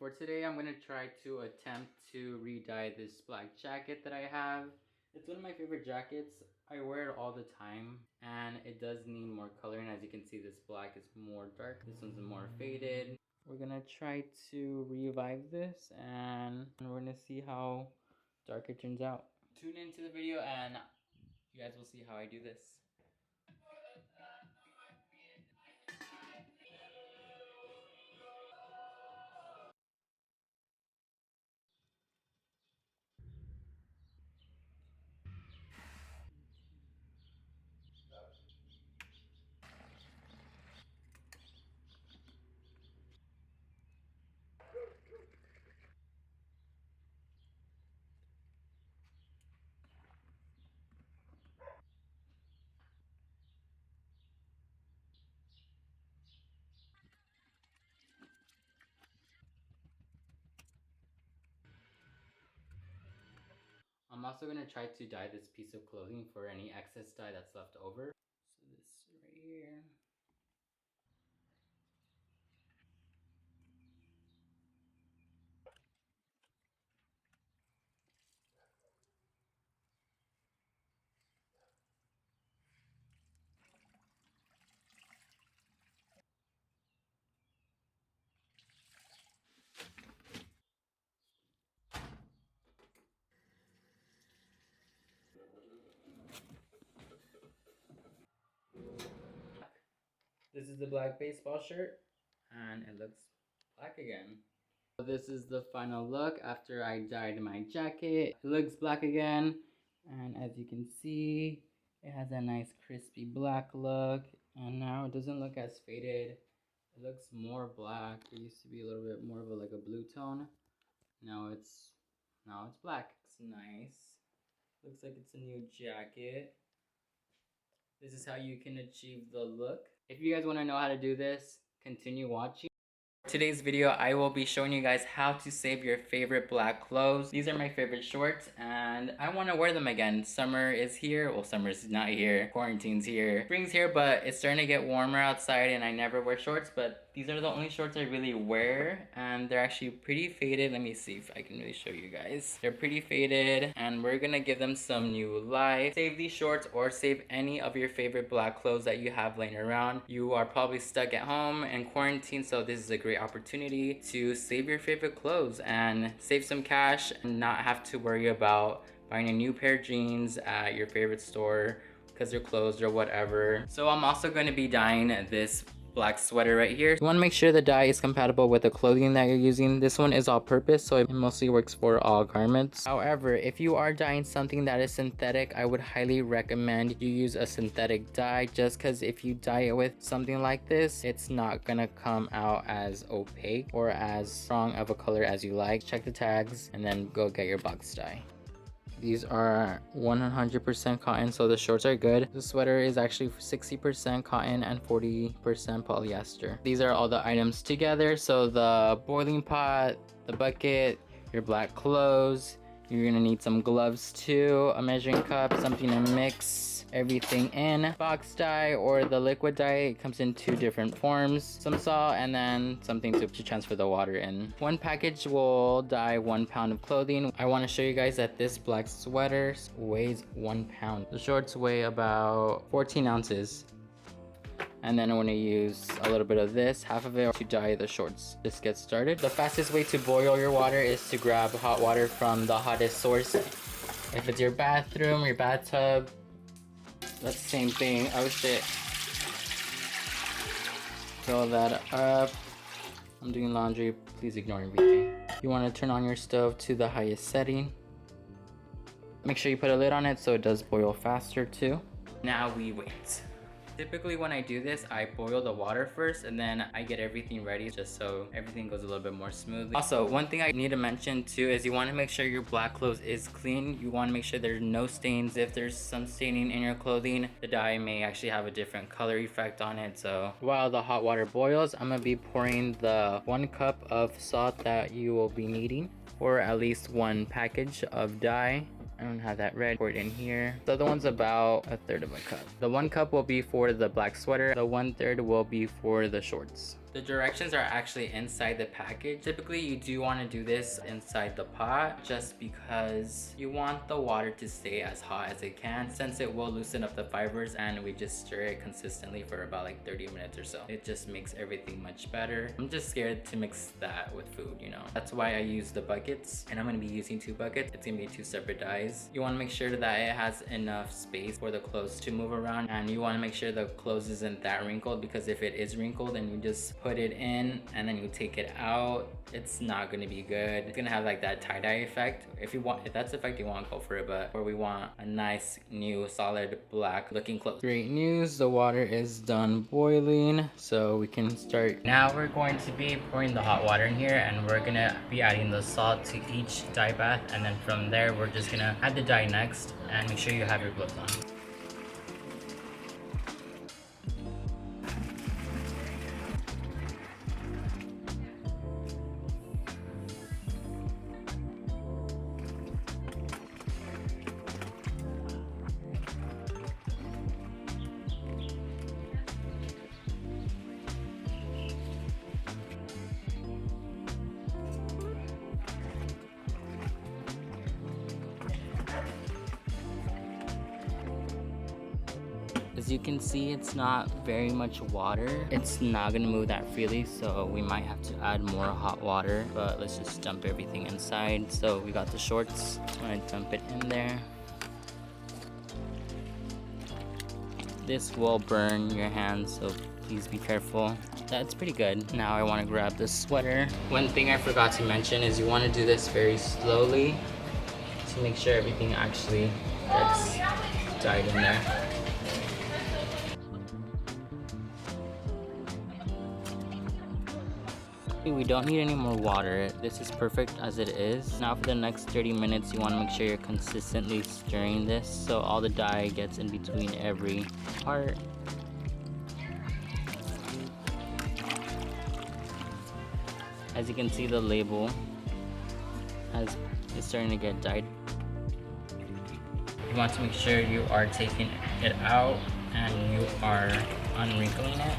For today, I'm gonna try to attempt to re-dye this black jacket that I have. It's one of my favorite jackets. I wear it all the time and it does need more coloring. As you can see, this black is more dark. This one's more faded. We're gonna try to revive this and we're gonna see how dark it turns out. Tune into the video and you guys will see how I do this. I'm also gonna try to dye this piece of clothing for any excess dye that's left over. So this right here. This is the black baseball shirt and it looks black again. So this is the final look after I dyed my jacket. It looks black again, and as you can see, it has a nice crispy black look, and now it doesn't look as faded. It looks more black. It used to be a little bit more of like a blue tone. Now it's black. It's nice. Looks like it's a new jacket. This is how you can achieve the look. If you guys want to know how to do this, continue watching. Today's video, I will be showing you guys how to save your favorite black clothes. These are my favorite shorts and I want to wear them again. Summer is here. Well, summer's not here. Quarantine's here. Spring's here, but it's starting to get warmer outside and I never wear shorts, but these are the only shorts I really wear and they're actually pretty faded. Let me see if I can really show you guys. They're pretty faded and we're gonna give them some new life. Save these shorts or save any of your favorite black clothes that you have laying around. You are probably stuck at home in quarantine, so this is a great opportunity to save your favorite clothes and save some cash and not have to worry about buying a new pair of jeans at your favorite store because they're closed or whatever. So I'm also going to be dyeing this black sweater right here. You want to make sure the dye is compatible with the clothing that you're using. This one is all purpose, so it mostly works for all garments. However, if you are dyeing something that is synthetic, I would highly recommend you use a synthetic dye, just because if you dye it with something like this, it's not gonna come out as opaque or as strong of a color as you like. Check the tags and then go get your box dye. These are 100% cotton, so the shorts are good. The sweater is actually 60% cotton and 40% polyester. These are all the items together. So the boiling pot, the bucket, your black clothes. You're gonna need some gloves too, a measuring cup, something to mix everything in. Box dye or the liquid dye, it comes in two different forms. Some salt and then something to transfer the water in. One package will dye 1 pound of clothing. I want to show you guys that this black sweater weighs 1 pound. The shorts weigh about 14 ounces. And then I want to use a little bit of this, half of it, to dye the shorts. Let's get started. The fastest way to boil your water is to grab hot water from the hottest source. If it's your bathroom, your bathtub, that's the same thing. Oh shit. Fill that up. I'm doing laundry, please ignore everything. You want to turn on your stove to the highest setting. Make sure you put a lid on it so it does boil faster too. Now we wait. Typically when I do this, I boil the water first and then I get everything ready just so everything goes a little bit more smoothly. Also, one thing I need to mention too is you want to make sure your black clothes is clean. You want to make sure there's no stains. If there's some staining in your clothing, the dye may actually have a different color effect on it. So while the hot water boils, I'm going to be pouring the 1 cup of salt that you will be needing for at least 1 package of dye. I don't have that red. Pour it in here. The other one's about 1/3 of a cup. The 1 cup will be for the black sweater. The 1/3 will be for the shorts. The directions are actually inside the package. Typically, you do want to do this inside the pot just because you want the water to stay as hot as it can, since it will loosen up the fibers, and we just stir it consistently for about like 30 minutes or so. It just makes everything much better. I'm just scared to mix that with food, you know. That's why I use the buckets, and I'm going to be using 2 buckets. It's going to be 2 separate dyes. You want to make sure that it has enough space for the clothes to move around, and you want to make sure the clothes isn't that wrinkled, because if it is wrinkled and you just put it in and then you take it out, it's not going to be good. It's going to have like that tie-dye effect. If that's the effect you want, go for it, but where we want a nice new solid black looking clothes. Great news, the water is done boiling, so we can start. Now we're going to be pouring the hot water in here, and we're gonna be adding the salt to each dye bath, and then from there we're just gonna add the dye next, and make sure you have your gloves on. As you can see, it's not very much water. It's not gonna move that freely, so we might have to add more hot water, but let's just dump everything inside. So we got the shorts. I'm gonna dump it in there. This will burn your hands, so please be careful. That's pretty good. Now I want to grab the sweater. One thing I forgot to mention is you want to do this very slowly to make sure everything actually gets dyed in there. We don't need any more water. This is perfect as it is. Now for the next 30 minutes, you want to make sure you're consistently stirring this so all the dye gets in between every part. As you can see, the label is starting to get dyed. You want to make sure you are taking it out and you are unwrinkling it.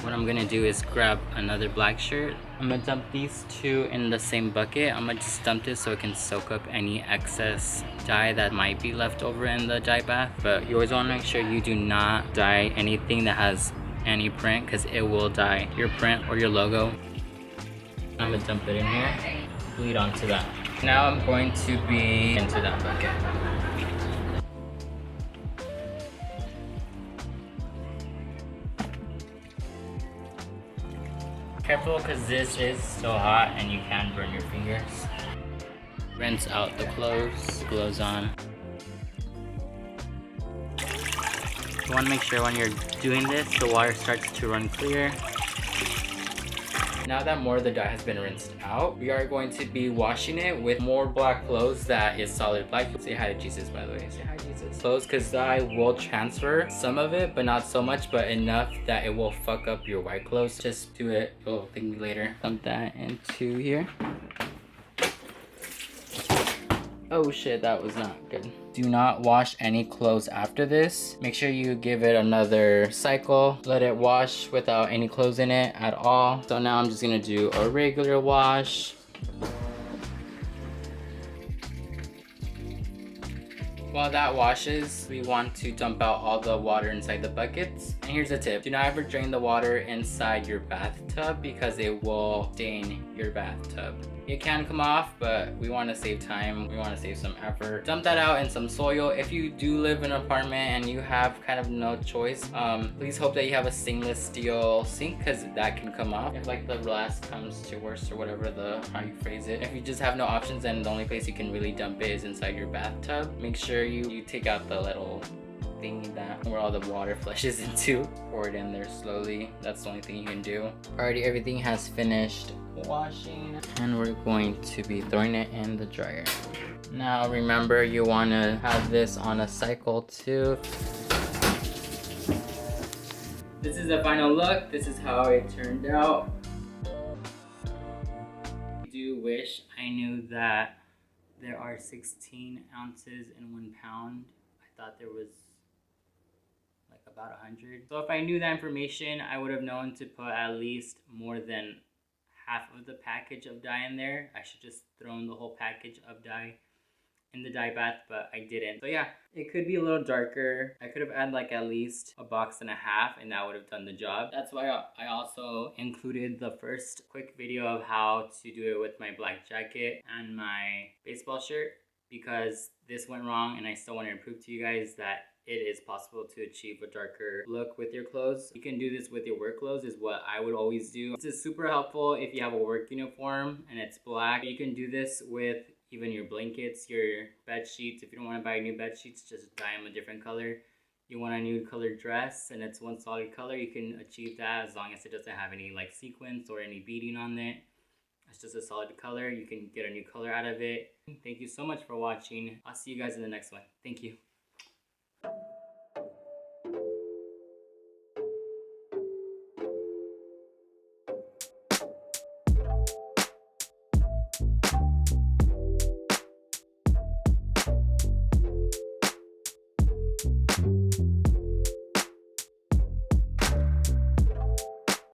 What I'm gonna do is grab another black shirt. I'm gonna dump these 2 in the same bucket. I'm gonna just dump this so it can soak up any excess dye that might be left over in the dye bath. But you always wanna make sure you do not dye anything that has any print, because it will dye your print or your logo. I'm gonna dump it in here, bleed onto that. Now I'm going to be into that bucket. Careful, because this is so hot and you can burn your fingers. Rinse out the clothes, gloves on. You want to make sure when you're doing this, the water starts to run clear. Now that more of the dye has been rinsed out, we are going to be washing it with more black clothes that is solid black. Say hi to Jesus, by the way. Say hi, Jesus. Clothes, because dye will transfer some of it, but not so much, but enough that it will fuck up your white clothes. Just do it. You'll thank me later. Dump that into here. Oh shit, that was not good. Do not wash any clothes after this. Make sure you give it another cycle. Let it wash without any clothes in it at all. So now I'm just gonna do a regular wash. While that washes, we want to dump out all the water inside the buckets. And here's a tip. Do not ever drain the water inside your bathtub, because it will stain your bathtub. It can come off, but we want to save time. We want to save some effort. Dump that out in some soil. If you do live in an apartment and you have kind of no choice, please hope that you have a stainless steel sink, because that can come off if like the glass comes to worst, or whatever how you phrase it. If you just have no options, then the only place you can really dump it is inside your bathtub. Make sure you take out the little thingy that where all the water flushes into. Pour it in there slowly. That's the only thing you can do. Already everything has finished washing, and we're going to be throwing it in the dryer. Now remember, you want to have this on a cycle too. This is the final look. This is how it turned out. I do wish I knew that there are 16 ounces in 1 pound. I thought there was like about 100. So if I knew that information, I would have known to put at least more than half of the package of dye in there. I should just thrown the whole package of dye in the dye bath, but I didn't. So yeah, it could be a little darker. I could have added like at least a box and a half and that would have done the job. That's why I also included the first quick video of how to do it with my black jacket and my baseball shirt, because this went wrong and I still want to prove to you guys that it is possible to achieve a darker look with your clothes. You can do this with your work clothes is what I would always do. This is super helpful if you have a work uniform and it's black. You can do this with even your blankets, your bed sheets. If you don't want to buy new bed sheets, just dye them a different color. You want a nude colored dress and it's one solid color, you can achieve that as long as it doesn't have any like sequins or any beading on it. It's just a solid color. You can get a new color out of it. Thank you so much for watching. I'll see you guys in the next one. Thank you.